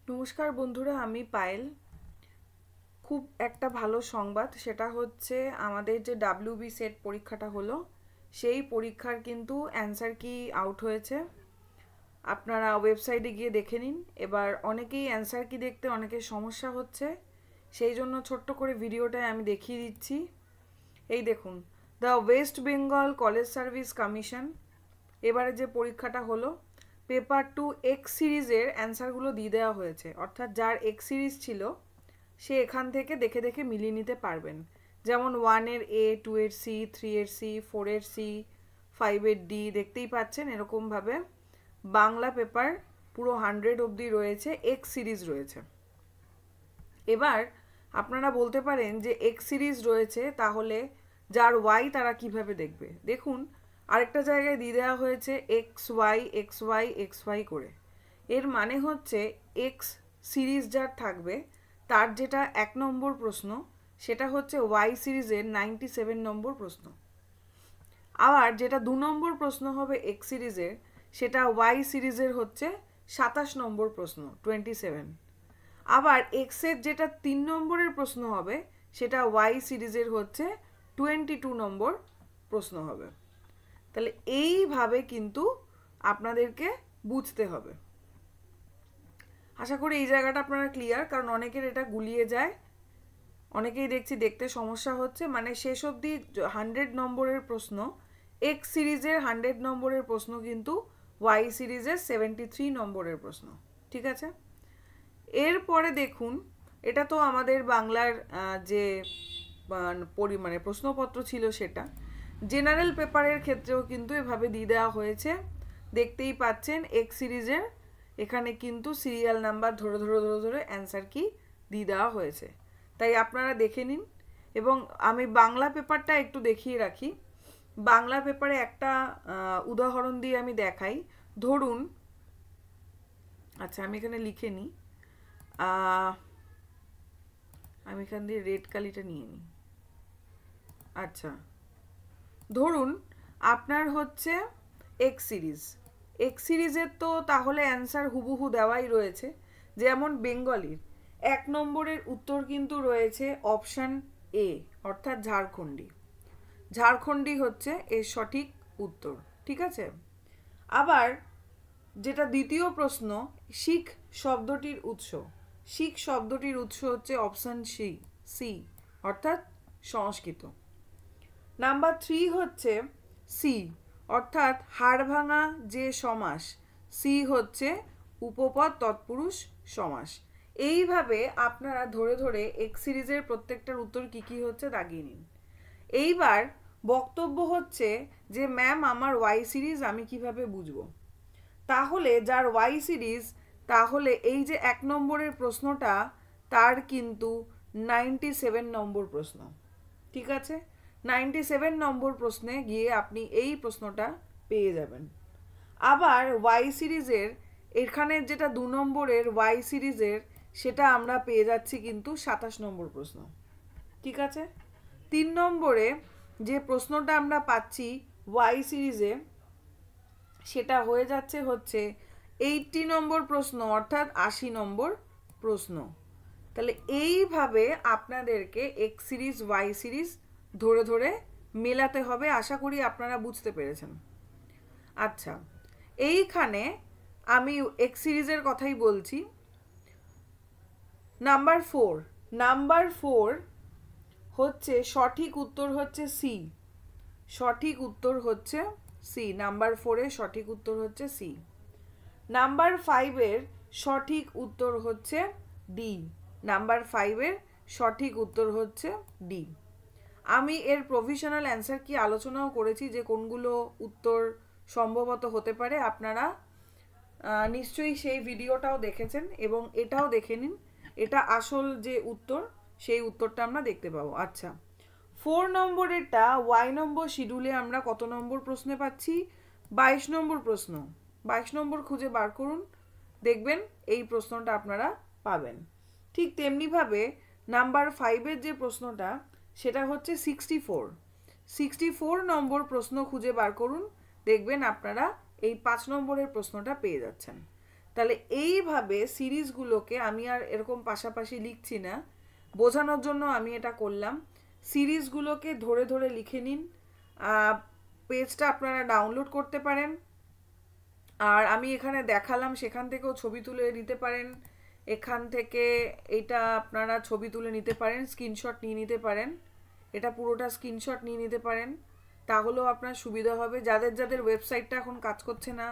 নমস্কার বন্ধুরা, আমি পায়েল। খুব একটা ভালো সংবাদ, সেটা হচ্ছে আমাদের যে ডাব্লিউবি সেট পরীক্ষাটা হলো সেই পরীক্ষার কিন্তু অ্যান্সার কি আউট হয়েছে। আপনারা ওয়েবসাইটে গিয়ে দেখে নিন। এবার অনেকেই অ্যান্সার কি দেখতে অনেকের সমস্যা হচ্ছে, সেই জন্য ছোট্ট করে ভিডিওটায় আমি দেখিয়ে দিচ্ছি। এই দেখুন, the West Bengal college service commission এবারে যে পরীক্ষাটা হলো, পেপার 2 এক্স সিরিজের অ্যান্সারগুলো দিয়ে দেওয়া হয়েছে। অর্থাৎ যার এক্স সিরিজ ছিল সে এখান থেকে দেখে দেখে মিলিয়ে নিতে পারবেন। যেমন 1-এর এ, 2-এর সি, 3-এর সি, 4-এর সি, 5-এর ডি, দেখতেই পাচ্ছেন এরকমভাবে বাংলা পেপার পুরো 100 অবধি রয়েছে, এক্স সিরিজ রয়েছে। এবার আপনারা বলতে পারেন যে এক্স সিরিজ রয়েছে, তাহলে যার ওয়াই তারা কিভাবে দেখবে। দেখুন, আরেকটা জায়গায় দিয়ে দেওয়া হয়েছে X Y X Y X Y করে। এর মানে হচ্ছে এক্স সিরিজ যার থাকবে তার যেটা 1 নম্বর প্রশ্ন সেটা হচ্ছে ওয়াই সিরিজের 97 নম্বর প্রশ্ন। আবার যেটা 2 নম্বর প্রশ্ন হবে এক্স সিরিজের, সেটা ওয়াই সিরিজের হচ্ছে 27 নম্বর প্রশ্ন, 27। আবার এক্সের যেটা 3 নম্বরের প্রশ্ন হবে সেটা ওয়াই সিরিজের হচ্ছে 22 নম্বর প্রশ্ন হবে। তাহলে এইভাবে কিন্তু আপনাদেরকে বুঝতে হবে। আশা করি এই জায়গাটা আপনারা ক্লিয়ার, কারণ অনেকের এটা গুলিয়ে যায়। অনেকেই দেখছি দেখতে সমস্যা হচ্ছে, মানে শেষ অবধি 100 নম্বরের প্রশ্ন এক্স সিরিজের 100 নম্বরের প্রশ্ন কিন্তু ওয়াই সিরিজের 73 নম্বরের প্রশ্ন। ঠিক আছে, এরপরে দেখুন, এটা তো আমাদের বাংলার যে মানে প্রশ্নপত্র ছিল সেটা। জেনারেল পেপারের ক্ষেত্রেও কিন্তু এভাবে দিয়ে দেওয়া হয়েছে, দেখতেই পাচ্ছেন এক্স সিরিজের এখানে কিন্তু সিরিয়াল নাম্বার ধরে ধরে ধরে ধরে অ্যান্সার কি দিয়ে দেওয়া হয়েছে। তাই আপনারা দেখে নিন। এবং আমি বাংলা পেপারটা একটু দেখিয়ে রাখি। বাংলা পেপারে একটা উদাহরণ দিয়ে আমি দেখাই। ধরুন, আচ্ছা আমি এখানে লিখে নিই, আমি এখান দিয়ে রেড কালিটা নিয়ে নিই। আচ্ছা, ধরুন আপনার হচ্ছে এক্স সিরিজ। এক্স সিরিজের তো তাহলে অ্যান্সার হুবহু দেওয়াই রয়েছে। যেমন বেঙ্গলির 1 নম্বরের উত্তর কিন্তু রয়েছে অপশান এ, অর্থাৎ ঝাড়খণ্ডী। ঝাড়খণ্ডী হচ্ছে এর সঠিক উত্তর। ঠিক আছে, আবার যেটা দ্বিতীয় প্রশ্ন, শিখ শব্দটির উৎস। শিখ শব্দটির উৎস হচ্ছে অপশান সি, সি অর্থাৎ সংস্কৃত। নাম্বার 3 হচ্ছে সি, অর্থাৎ হাড় ভাঙা যে সমাস, সি হচ্ছে উপপদ তৎপুরুষ সমাস। এইভাবে আপনারা ধরে ধরে এক্স সিরিজের প্রত্যেকটার উত্তর কি কি হচ্ছে দাগিয়ে নিন। এইবার বক্তব্য হচ্ছে যে ম্যাম আমার ওয়াই সিরিজ আমি কিভাবে বুঝবো। তাহলে যার ওয়াই সিরিজ, তাহলে এই যে 1 নম্বরের প্রশ্নটা তার কিন্তু 97 নম্বর প্রশ্ন। ঠিক আছে, 97 নম্বর প্রশ্নে গিয়ে আপনি এই প্রশ্নটা পেয়ে যাবেন। আবার ওয়াই সিরিজের এখানে যেটা 2 নম্বরের ওয়াই সিরিজের, সেটা আমরা পেয়ে যাচ্ছি কিন্তু 27 নম্বর প্রশ্ন। ঠিক আছে, 3 নম্বরে যে প্রশ্নটা আমরা পাচ্ছি ওয়াই সিরিজে, সেটা হয়ে যাচ্ছে হচ্ছে 80 নম্বর প্রশ্ন, অর্থাৎ 80 নম্বর প্রশ্ন। তাহলে এইভাবে আপনাদেরকে এক্স সিরিজ ওয়াই সিরিজ ধরে ধরে মেলাতে হবে। আশা করি আপনারা বুঝতে পেরেছেন। আচ্ছা, এইখানে আমি এক্স সিরিজের কথাই বলছি। নাম্বার 4 হচ্ছে সঠিক উত্তর হচ্ছে সি। সঠিক উত্তর হচ্ছে সি। নাম্বার 4-এর সঠিক উত্তর হচ্ছে সি। নাম্বার 5-এর সঠিক উত্তর হচ্ছে ডি। নাম্বার 5-এর সঠিক উত্তর হচ্ছে ডি। আমি এর প্রভিশনাল অ্যান্সার কি আলোচনাও করেছি যে কোনগুলো উত্তর সম্ভবত হতে পারে। আপনারা নিশ্চয়ই সেই ভিডিওটাও দেখেছেন এবং এটাও দেখে নিন। এটা আসল যে উত্তর, সেই উত্তরটা আমরা দেখতে পাবো। আচ্ছা, 4 নম্বরেরটা ওয়াই নম্বর শিডিউলে আমরা কত নম্বর প্রশ্নে পাচ্ছি? 22 নম্বর প্রশ্ন। 22 নম্বর খুঁজে বার করুন, দেখবেন এই প্রশ্নটা আপনারা পাবেন। ঠিক তেমনিভাবে নাম্বার 5-এর যে প্রশ্নটা, সেটা হচ্ছে 64 নম্বর প্রশ্ন খুঁজে বার করুন, দেখবেন আপনারা এই 5 নম্বরের প্রশ্নটা পেয়ে যাচ্ছেন। তাহলে এইভাবে সিরিজগুলোকে আমি আর এরকম পাশাপাশি লিখছি না, বোঝানোর জন্য আমি এটা করলাম। সিরিজগুলোকে ধরে ধরে লিখে নিন। পেজটা আপনারা ডাউনলোড করতে পারেন, আর আমি এখানে দেখালাম, সেখান থেকেও ছবি তুলে নিতে পারেন। এখান থেকে এটা আপনারা ছবি তুলে নিতে পারেন, স্ক্রিনশট নিয়ে নিতে পারেন, এটা পুরোটা স্ক্রিনশট নিয়ে নিতে পারেন, তাহলেও আপনার সুবিধা হবে। যাদের যাদের ওয়েবসাইটটা এখন কাজ করছে না,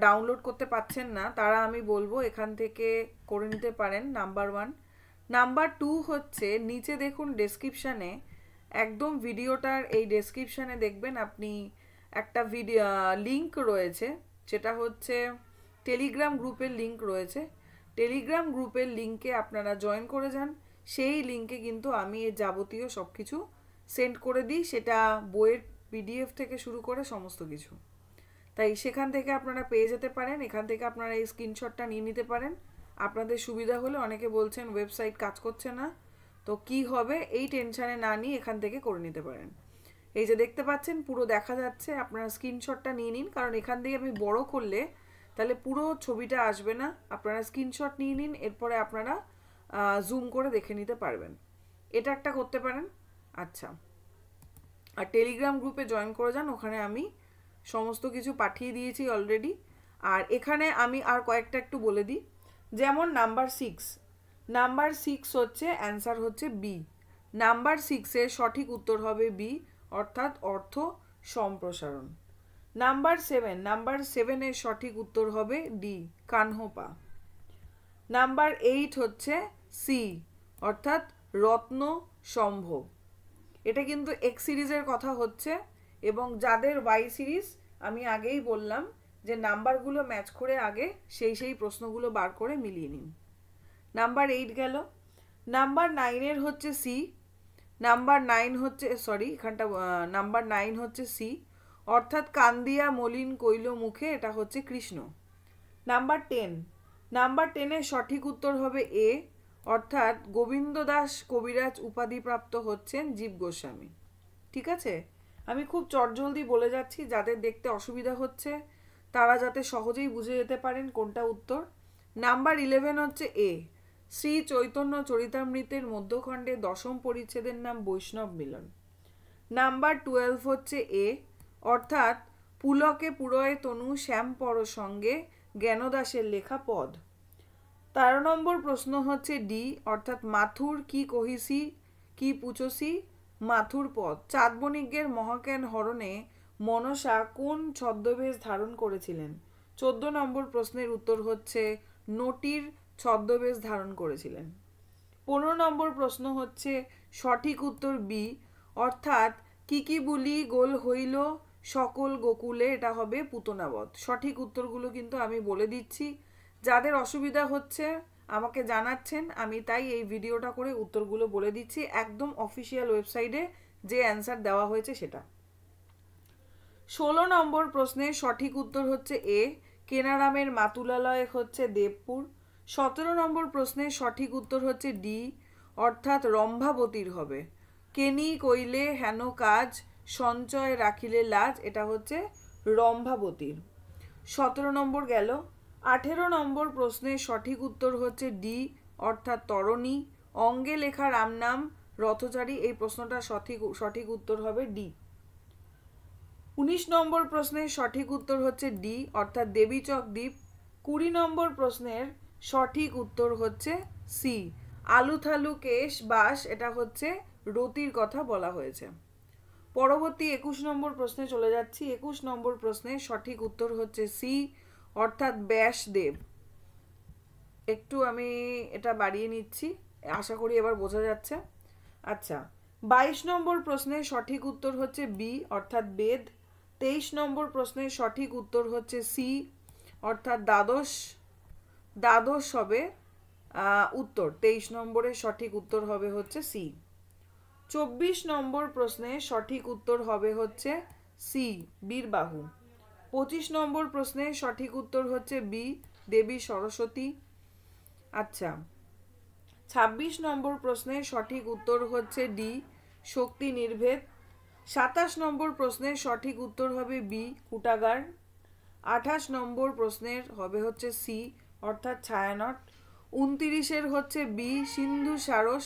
ডাউনলোড করতে পাচ্ছেন না, তারা আমি বলবো এখান থেকে করে নিতে পারেন, নাম্বার 1। নাম্বার 2 হচ্ছে নিচে দেখুন ডেসক্রিপশানে, একদম ভিডিওটার এই ডেসক্রিপশানে দেখবেন আপনি একটা ভিডিও লিঙ্ক রয়েছে, যেটা হচ্ছে টেলিগ্রাম গ্রুপের লিঙ্ক রয়েছে। টেলিগ্রাম গ্রুপের লিঙ্কে আপনারা জয়েন করে যান। সেই লিঙ্কে কিন্তু আমি এর যাবতীয় সব কিছু সেন্ড করে দিই, সেটা বইয়ের পিডিএফ থেকে শুরু করে সমস্ত কিছু। তাই সেখান থেকে আপনারা পেয়ে যেতে পারেন, এখান থেকে আপনারা এই স্ক্রিনশটটা নিয়ে নিতে পারেন। আপনাদের সুবিধা হলে, অনেকে বলছেন ওয়েবসাইট কাজ করছে না, তো কি হবে এই টেনশানে না নিয়ে এখান থেকে করে নিতে পারেন। এই যে দেখতে পাচ্ছেন পুরো দেখা যাচ্ছে, আপনারা স্ক্রিনশটটা নিয়ে নিন, কারণ এখান থেকে আমি বড় করলে তাহলে পুরো ছবিটা আসবে না। আপনারা স্ক্রিনশট নিয়ে নিন, এরপরে আপনারা জুম করে দেখে নিতে পারবেন। এটা একটা করতে পারেন। আচ্ছা, আর টেলিগ্রাম গ্রুপে জয়েন করে যান, ওখানে আমি সমস্ত কিছু পাঠিয়ে দিয়েছি অলরেডি। আর এখানে আমি আর কয়েকটা একটু বলে দিই, যেমন নাম্বার 6 হচ্ছে অ্যান্সার হচ্ছে বি। নাম্বার 6-এর সঠিক উত্তর হবে বি, অর্থাৎ অর্থ সম্প্রসারণ। নাম্বার 7-এর সঠিক উত্তর হবে ডি, কানহোপা। নাম্বার 8 হচ্ছে সি, অর্থাৎ রত্ন সম্ভব। এটা কিন্তু এক্স সিরিজের কথা হচ্ছে, এবং যাদের ওয়াই সিরিজ আমি আগেই বললাম যে নাম্বারগুলো ম্যাচ করে আগে সেই প্রশ্নগুলো বার করে মিলিয়ে নিন। নাম্বার 8 গেল। নাম্বার 9-এর হচ্ছে সি। নাম্বার 9 হচ্ছে এখানটা নাম্বার 9 হচ্ছে সি, অর্থাৎ কান্দিয়া মলিন কৈল মুখে, এটা হচ্ছে কৃষ্ণ। নাম্বার 10-এর সঠিক উত্তর হবে এ, অর্থাৎ গোবিন্দ দাস কবিরাজ উপাধিপ্রাপ্ত হচ্ছেন জীব গোস্বামী। ঠিক আছে, আমি খুব চটজলদি বলে যাচ্ছি, যাদের দেখতে অসুবিধা হচ্ছে তারা যাতে সহজেই বুঝে যেতে পারেন কোনটা উত্তর। নাম্বার 11 হচ্ছে এ, শ্রী চৈতন্য চরিতামৃতের মধ্যখণ্ডে 10ম পরিচ্ছেদের নাম বৈষ্ণব মিলন। নাম্বার 12 হচ্ছে এ, অর্থাৎ পুলকে পুরয়ে তনু শ্যাম পর সঙ্গে জ্ঞানদাসের লেখা পদ। 13 নম্বর প্রশ্ন হচ্ছে ডি, অর্থাৎ মাথুর কি কহিসি কি পুচসি মাথুর পদ। চাঁদ বণিজ্ঞের মহাজ্ঞান হরণে মনসা কোন ছদ্মবেশ ধারণ করেছিলেন? 14 নম্বর প্রশ্নের উত্তর হচ্ছে নটির ছদ্মবেশ ধারণ করেছিলেন। 15 নম্বর প্রশ্ন হচ্ছে সঠিক উত্তর বি, অর্থাৎ কি বলি গোল হইল সকল গোকুলে, এটা হবে পুতনাবধ। সঠিক উত্তরগুলো কিন্তু আমি বলে দিচ্ছি, যাদের অসুবিধা হচ্ছে আমাকে জানাচ্ছেন, আমি তাই এই ভিডিওটা করে উত্তরগুলো বলে দিচ্ছি, একদম অফিসিয়াল ওয়েবসাইটে যে অ্যান্সার দেওয়া হয়েছে সেটা। 16 নম্বর প্রশ্নের সঠিক উত্তর হচ্ছে এ, কেনারামের মাতুলালয় হচ্ছে দেবপুর। 17 নম্বর প্রশ্নের সঠিক উত্তর হচ্ছে ডি, অর্থাৎ রম্ভাবতীর হবে। কেনি কইলে হেন কাজ সঞ্চয় রাখিলে লাজ, এটা হচ্ছে রম্ভাবতীর। 17 নম্বর গেল। 18 নম্বর প্রশ্নের সঠিক উত্তর হচ্ছে ডি, অর্থাৎ তরণী। অঙ্গে লেখা রাম নাম রথচারী, এই প্রশ্নটা সঠিক উত্তর হবে ডি। 19 নম্বর প্রশ্নের সঠিক উত্তর হচ্ছে ডি, অর্থাৎ দেবীচক দ্বীপ। 20 নম্বর প্রশ্নের সঠিক উত্তর হচ্ছে সি, আলুথালু কেশ বাস, এটা হচ্ছে রতির কথা বলা হয়েছে। পরবর্তী 21 নম্বর প্রশ্নে চলে যাচ্ছি। 21 নম্বর প্রশ্নের সঠিক উত্তর হচ্ছে সি, অর্থাৎ ব্যাসদেব। একটু আমি এটা বাড়িয়ে নিচ্ছি, আশা করি এবার বোঝা যাচ্ছে। আচ্ছা, 22 নম্বর প্রশ্নের সঠিক উত্তর হচ্ছে বি, অর্থাৎ বেদ। 23 নম্বর প্রশ্নের সঠিক উত্তর হচ্ছে সি, অর্থাৎ দ্বাদশ হবে উত্তর। 23 নম্বরের সঠিক উত্তর হবে হচ্ছে সি। 24 নম্বর প্রশ্নের সঠিক উত্তর হবে হচ্ছে সি, বীরবাহু। 25 নম্বর প্রশ্নের সঠিক উত্তর হচ্ছে বি, দেবী সরস্বতী। আচ্ছা, 26 নম্বর প্রশ্নের সঠিক উত্তর হচ্ছে ডি, শক্তি নির্ভেদ। 27 নম্বর প্রশ্নের সঠিক উত্তর হবে বি, কুটাগার। 28 নম্বর প্রশ্নের হবে হচ্ছে সি অর্থাৎ ছায়ানট। 29-এর হচ্ছে বি সিন্ধু সারস।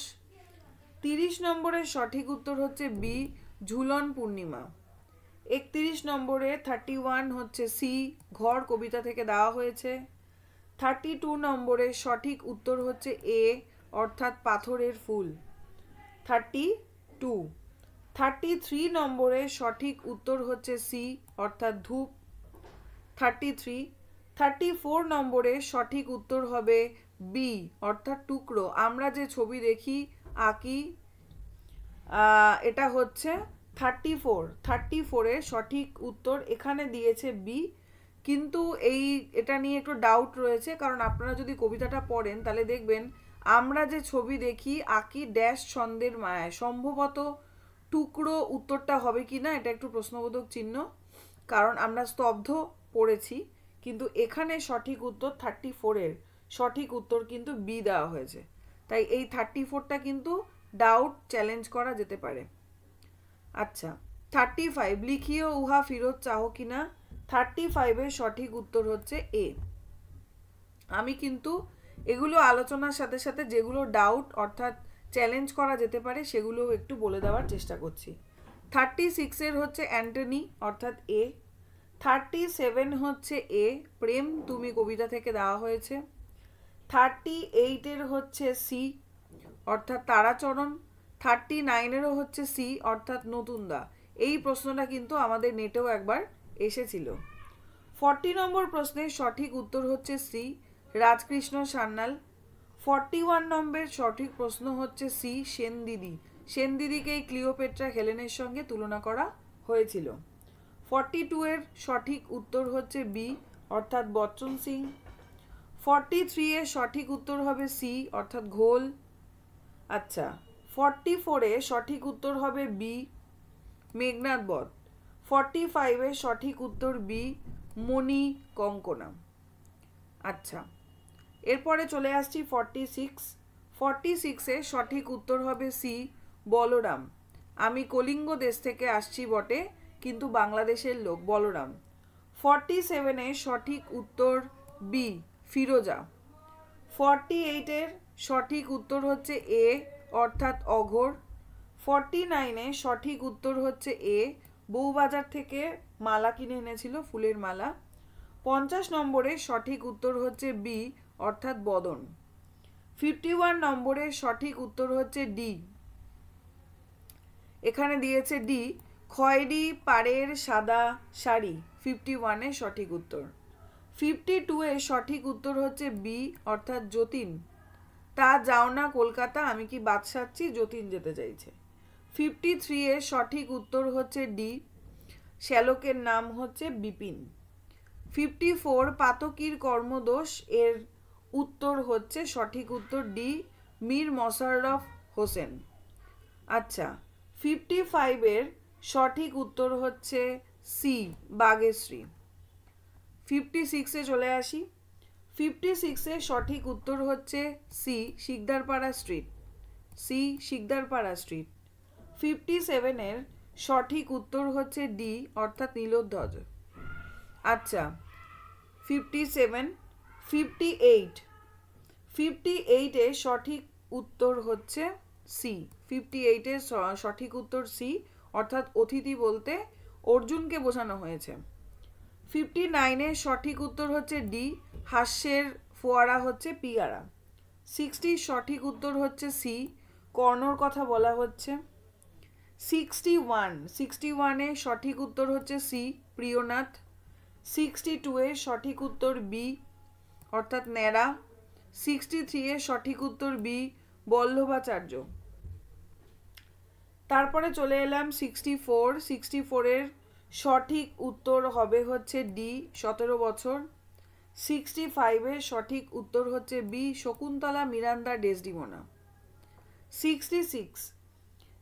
30 নম্বরের সঠিক উত্তর হচ্ছে বি ঝুলন পূর্ণিমা। 31 নম্বরে 31 হচ্ছে সি ঘর কবিতা থেকে দেওয়া হয়েছে। 32 নম্বরের সঠিক উত্তর হচ্ছে এ অর্থাৎ পাথরের ফুল। 32। 33 নম্বরের সঠিক উত্তর হচ্ছে সি অর্থাৎ ধূপ। 33। 34 নম্বরের সঠিক উত্তর হবে বি অর্থাৎ টুকরো। আমরা যে ছবি দেখি আঁকি এটা হচ্ছে 34। 34-এর সঠিক উত্তর এখানে দিয়েছে বি, কিন্তু এটা নিয়ে একটু ডাউট রয়েছে, কারণ আপনারা যদি কবিতাটা পড়েন তাহলে দেখবেন আমরা যে ছবি দেখি আঁকি ড্যাশ ছন্দের মায়ায়, সম্ভবত টুকরো উত্তরটা হবে কি না এটা একটু প্রশ্নবোধক চিহ্ন, কারণ আমরা স্তব্ধ পড়েছি, কিন্তু এখানে সঠিক উত্তর 34-এর সঠিক উত্তর কিন্তু বি দেওয়া হয়েছে। তাই এই 34টা কিন্তু ডাউট চ্যালেঞ্জ করা যেতে পারে। আচ্ছা 35 লিখিও উহা ফিরত চাও কিনা। 35-এর সঠিক উত্তর হচ্ছে এ। আমি কিন্তু এগুলো আলোচনার সাথে সাথে যেগুলো ডাউট অর্থাৎ চ্যালেঞ্জ করা যেতে পারে সেগুলোও একটু বলে দেওয়ার চেষ্টা করছি। 36-এর হচ্ছে অ্যান্টনি অর্থাৎ এ। 37 হচ্ছে এ প্রেম তুমি কবিতা থেকে দেওয়া হয়েছে। 38-এর হচ্ছে সি অর্থাৎ তারাচরণ। 39-এরও হচ্ছে সি অর্থাৎ নতুনদা। এই প্রশ্নটা কিন্তু আমাদের নেটেও একবার এসেছিল। 40 নম্বর প্রশ্নের সঠিক উত্তর হচ্ছে সি রাজকৃষ্ণ সান্যাল। 41 নম্বরের সঠিক প্রশ্ন হচ্ছে সি সেনদিদি। সেনদিদিকেই ক্লিওপেট্রা হেলেনের সঙ্গে তুলনা করা হয়েছিল। 42-এর সঠিক উত্তর হচ্ছে বি অর্থাৎ বচ্চন সিং। 43-এর সঠিক উত্তর হবে সি অর্থাৎ ঘোল। আচ্ছা 44-এর সঠিক উত্তর হবে বি মেঘনাদ বধ। 45-এর সঠিক উত্তর বি মণি কঙ্কনা। আচ্ছা এরপরে চলে আসছি 46। 46-এর সঠিক উত্তর হবে সি বলরাম। আমি কলিঙ্গ দেশ থেকে আসছি বটে কিন্তু বাংলাদেশের লোক বলরাম। 47-এর সঠিক উত্তর বি ফিরোজা। 48-এর সঠিক উত্তর হচ্ছে এ অর্থাৎ অঘোর। 49-এর সঠিক উত্তর হচ্ছে এ বউবাজার থেকে মালা কিনে এনেছিল ফুলের মালা। 50 নম্বরের সঠিক উত্তর হচ্ছে বি অর্থাৎ বদন। 51 নম্বরের সঠিক উত্তর হচ্ছে ডি, এখানে দিয়েছে ডি খয়েরি পাড়ের সাদা শাড়ি 51-এর সঠিক উত্তর। 52-এর সঠিক উত্তর হচ্ছে বি অর্থাৎ যতীন। তা যাও না কলকাতা আমি কি বাদ সাচ্ছি যতীন যেতে চাইছে। 53-এর সঠিক উত্তর হচ্ছে ডি শ্যালকের নাম হচ্ছে বিপিন। 54 পাতকির কর্মদোষ এর উত্তর হচ্ছে সঠিক উত্তর ডি মীর মশাররফ হোসেন। আচ্ছা 55-এর সঠিক উত্তর হচ্ছে সি বাগেশ্রী। 56-এ চলে আসি। 56-এর সঠিক উত্তর হচ্ছে C Shikdarpara street. C Shikdarpara street. 57-এর সঠিক উত্তর হচ্ছে ডি অর্থাৎ নীলোধ্বজ। আচ্ছা 57 58 58-এর সঠিক উত্তর হচ্ছে সি। 58-এর সঠিক উত্তর সি অর্থাৎ অতিথি বলতে অর্জুনকে বোঝানো হয়েছে। 59-এর সঠিক উত্তর হচ্ছে ডি হাস্যের ফোয়ারা হচ্ছে পিয়ারা। 60 সঠিক উত্তর হচ্ছে সি কর্ণর কথা বলা হচ্ছে। 61-এর সঠিক উত্তর হচ্ছে সি প্রিয়নাথ। 62-এর সঠিক উত্তর বি অর্থাৎ ন্যাড়া। 63-এর সঠিক উত্তর বি বল্লভাচার্য। তারপরে চলে এলাম 64-এর সঠিক উত্তর হবে হচ্ছে ডি 17 বছর। 65-এর সঠিক উত্তর হচ্ছে বি শকুন্তলা মিরান্দা ডেসডিমোনা। 66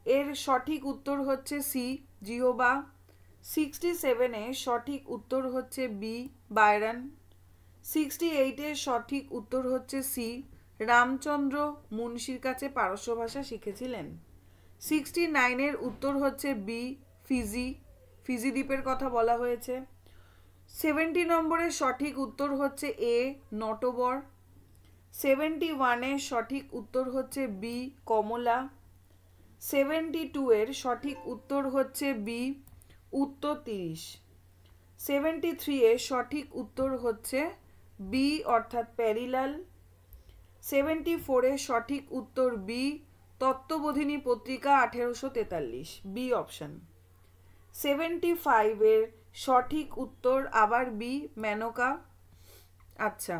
এর সঠিক উত্তর হচ্ছে সি জিহোবা। 67-এর সঠিক উত্তর হচ্ছে বি বায়রন। 68-এর সঠিক উত্তর হচ্ছে সি রামচন্দ্র মুন্সির কাছে পারস্য ভাষা শিখেছিলেন। 69-এর উত্তর হচ্ছে বি ফিজি, ফিজি দ্বীপের কথা বলা হয়েছে। 70 নম্বরের সঠিক উত্তর হচ্ছে এ নটবর। 71-এর সঠিক উত্তর হচ্ছে বি কমলা। 72 এর সঠিক উত্তর হচ্ছে বি উত্তর 30। 73 এর সঠিক উত্তর হচ্ছে বি অর্থাৎ প্যারিলাল। 74 এর সঠিক উত্তর বি তত্ত্ববোধিনী পত্রিকা 1843 বি অপশন। 75 এর সঠিক উত্তর আবার বি মেনকা। আচ্ছা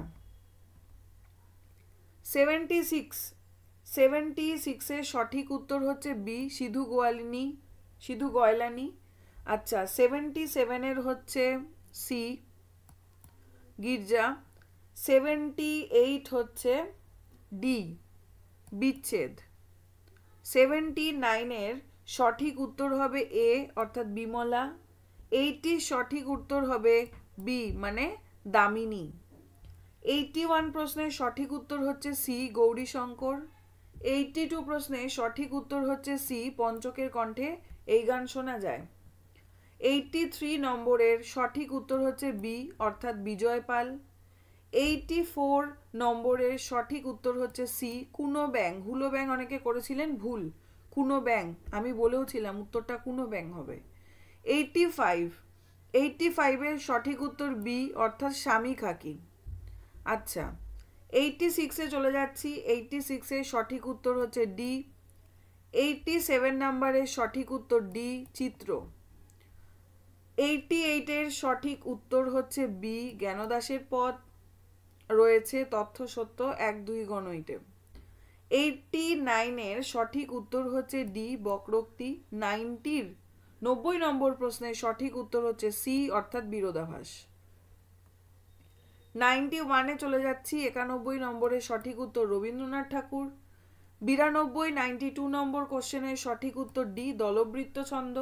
76 এর সঠিক উত্তর হচ্ছে বি সিধু গয়লানি। আচ্ছা 77 এর হচ্ছে সি গির্জা। 78 হচ্ছে ডি বিচ্ছেদ। 79 এর সঠিক উত্তর হবে এ অর্থাৎ বিমলা। 80 সঠিক উত্তর হবে বি মানে দামিনী। 81 প্রশ্নের সঠিক উত্তর হচ্ছে সি গৌরীশঙ্কর। 82 প্রশ্নের সঠিক উত্তর হচ্ছে সি পঞ্চকের কণ্ঠে এই গান শোনা যায়। 83 নম্বরের সঠিক উত্তর হচ্ছে বি অর্থাৎ বিজয় পাল। 84 নম্বরের সঠিক উত্তর হচ্ছে সি কুনো ব্যাং। হুলো ব্যাং অনেকে করেছিলেন ভুল, কুনো ব্যাং আমি বলেও ছিলাম উত্তরটা কুনো ব্যাং হবে। 85 এর সঠিক উত্তর বি অর্থাৎ স্বামী খাকি। আচ্ছা 86 চলে যাচ্ছি। 86 এর সঠিক উত্তর হচ্ছে ডি। 87 নম্বরের সঠিক উত্তর ডি চিত্র। 88 এর সঠিক উত্তর হচ্ছে বি জ্ঞানদাসের পদ রয়েছে তথ্য সত্য 1-2 গণইটে। 89 এর সঠিক উত্তর হচ্ছে ডি বক্রোক্তি। 90 নম্বর প্রশ্নের সঠিক উত্তর হচ্ছে সি অর্থাৎ বিরোধাভাস। 91 চলে যাচ্ছি। 91 নম্বরের সঠিক উত্তর রবীন্দ্রনাথ ঠাকুর। 92 নম্বর কোশ্চেনের সঠিক উত্তর ডি দলবৃত্ত ছন্দ।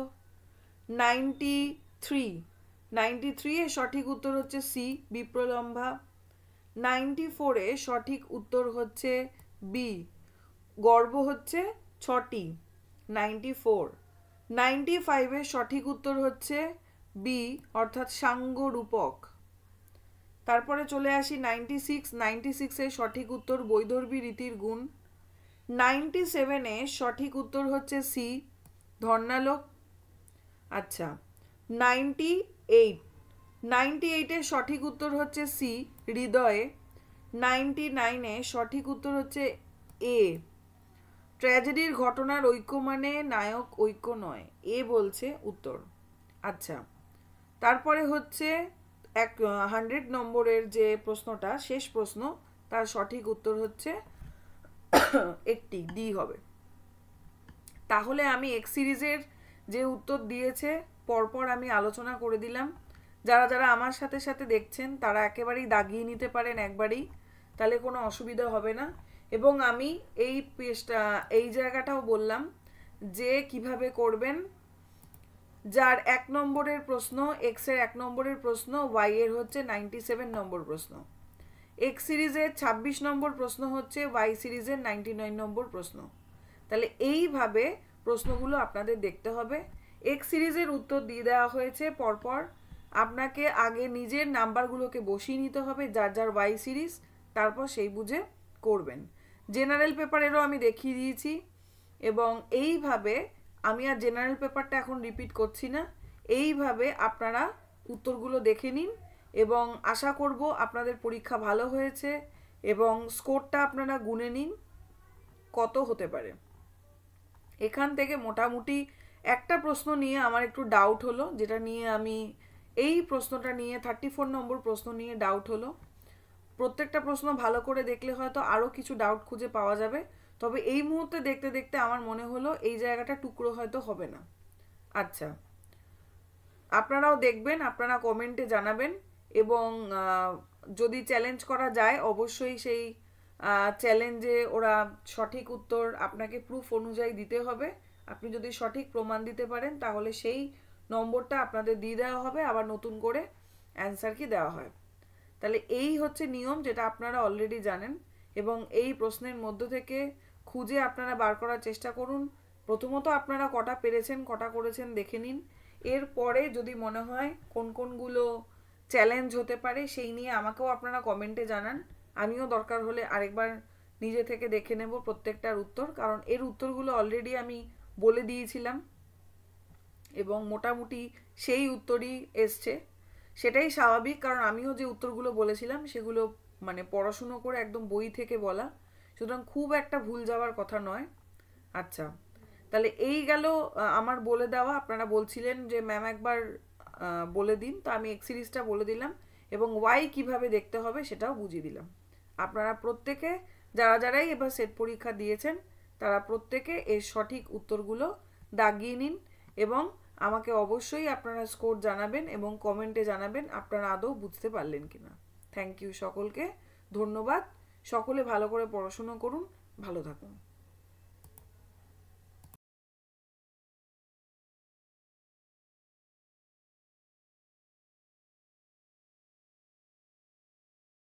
93 এর সঠিক উত্তর হচ্ছে সি বিপ্রলম্ভা। 94 এর সঠিক উত্তর হচ্ছে বি গর্ব হচ্ছে 6টি। 95 এর সঠিক উত্তর হচ্ছে বি অর্থাৎ সাঙ্গ রূপক। তারপরে চলে আসি 96 এর সঠিক উত্তর বৈদর্ভী রীতির গুণ। 97 এর সঠিক উত্তর হচ্ছে সি ধর্ণালোক। আচ্ছা 98 এর সঠিক উত্তর হচ্ছে সি হৃদয়ে। 99 এর সঠিক উত্তর হচ্ছে এ ট্র্যাজেডির ঘটনার ঐক্য মানে নায়ক ঐক্য নয়, এ বলছে উত্তর। আচ্ছা তারপরে হচ্ছে 100 নম্বরের যে প্রশ্নটা শেষ প্রশ্ন তার সঠিক উত্তর হচ্ছে একটি ডি হবে। তাহলে আমি এক্স সিরিজের যে উত্তর দিয়েছে পরপর আমি আলোচনা করে দিলাম। যারা যারা আমার সাথে সাথে দেখছেন তারা একেবারেই দাগিয়ে নিতে পারেন একবারেই, তাহলে কোনো অসুবিধা হবে না। এবং আমি এই জায়গাটাও বললাম যে কিভাবে করবেন। যার 1 নম্বরের প্রশ্ন এক্স এর 1 নম্বরের প্রশ্ন, ওয়াই এর হচ্ছে 97 নম্বর প্রশ্ন। এক্স সিরিজের 26 নম্বর প্রশ্ন হচ্ছে, ওয়াই সিরিজের 99 নম্বর প্রশ্ন। তাহলে এইভাবে প্রশ্নগুলো আপনাদের দেখতে হবে। এক্স সিরিজের উত্তর দিয়ে দেওয়া হয়েছে পরপর। আপনাকে আগে নিজের নাম্বারগুলোকে বসিয়ে নিতে হবে যার যার ওয়াই সিরিজ, তারপর সেই বুঝে করবেন। জেনারেল পেপারেরও আমি দেখিয়ে দিয়েছি এবং এইভাবে আমি আর জেনারেল পেপারটা এখন রিপিট করছি না। এইভাবে আপনারা উত্তরগুলো দেখে নিন এবং আশা করব আপনাদের পরীক্ষা ভালো হয়েছে এবং স্কোরটা আপনারা গুনে নিন কত হতে পারে। এখান থেকে মোটামুটি একটা প্রশ্ন নিয়ে আমার একটু ডাউট হলো, যেটা নিয়ে আমি এই প্রশ্নটা নিয়ে 34 নম্বর প্রশ্ন নিয়ে ডাউট হলো। প্রত্যেকটা প্রশ্ন ভালো করে দেখলে হয়তো আরও কিছু ডাউট খুঁজে পাওয়া যাবে, তবে এই মুহূর্তে দেখতে দেখতে আমার মনে হলো এই জায়গাটা টুকরো হয়তো হবে না। আচ্ছা আপনারাও দেখবেন, আপনারা কমেন্টে জানাবেন এবং যদি চ্যালেঞ্জ করা যায় অবশ্যই সেই চ্যালেঞ্জে ওরা সঠিক উত্তর আপনাকে প্রুফ অনুযায়ী দিতে হবে। আপনি যদি সঠিক প্রমাণ দিতে পারেন তাহলে সেই নম্বরটা আপনাদের দিয়ে দেওয়া হবে, আবার নতুন করে অ্যান্সার কি দেওয়া হয়। তাহলে এই হচ্ছে নিয়ম, যেটা আপনারা অলরেডি জানেন এবং এই প্রশ্নের মধ্য থেকে খুঁজে আপনারা বার করার চেষ্টা করুন। প্রথমত আপনারা কটা পেরেছেন কটা করেছেন দেখে নিন। এরপরে যদি মনে হয় কোন কোনগুলো চ্যালেঞ্জ হতে পারে সেই নিয়ে আমাকেও আপনারা কমেন্টে জানান। আমিও দরকার হলে আরেকবার নিজে থেকে দেখে নেব প্রত্যেকটার উত্তর, কারণ এর উত্তরগুলো অলরেডি আমি বলে দিয়েছিলাম এবং মোটামুটি সেই উত্তরই এসছে। সেটাই স্বাভাবিক, কারণ আমিও যে উত্তরগুলো বলেছিলাম সেগুলো মানে পড়াশুনো করে একদম বই থেকে বলা, সুতরাং খুব একটা ভুল যাওয়ার কথা নয়। আচ্ছা, তাহলে এই গেল আমার বলে দেওয়া। আপনারা বলছিলেন যে ম্যাম একবার বলে দিন, তো আমি এক্স সিরিজটা বলে দিলাম এবং ওয়াই কিভাবে দেখতে হবে সেটাও বুঝিয়ে দিলাম। আপনারা প্রত্যেকে যারা যারাই এবার সেট পরীক্ষা দিয়েছেন তারা প্রত্যেকে এর সঠিক উত্তরগুলো দাগিয়ে নিন এবং আমাকে অবশ্যই আপনারা স্কোর জানাবেন এবং কমেন্টে জানাবেন আপনারা আদৌ বুঝতে পারলেন কিনা। থ্যাংক ইউ সকলকে, ধন্যবাদ। সকলে ভালো করে পড়াশুনো করুন, ভালো থাকুন।